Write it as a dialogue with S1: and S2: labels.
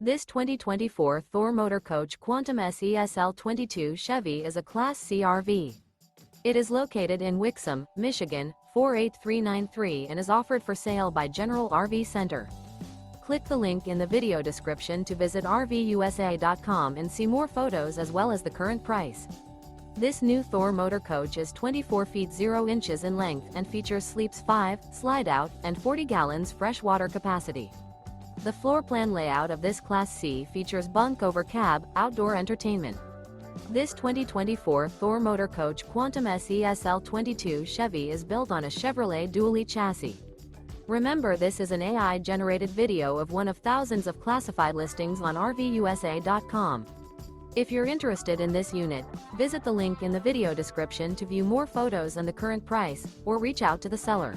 S1: This 2024 Thor Motor Coach Quantum SESL22 Chevy is a Class C RV. It is located in Wixom, Michigan, 48393 and is offered for sale by General RV Center. Click the link in the video description to visit RVUSA.com and see more photos as well as the current price. This new Thor Motor Coach is 24 feet 0 inches in length and features sleeps 5, slide-out, and 40 gallons fresh water capacity. The floor plan layout of this Class C features Bunk Over Cab, outdoor entertainment. This 2024 Thor Motor Coach Quantum SESL22 Chevy is built on a Chevrolet dually chassis. Remember, this is an AI-generated video of one of thousands of classified listings on RVUSA.com. If you're interested in this unit, visit the link in the video description to view more photos and the current price, or reach out to the seller.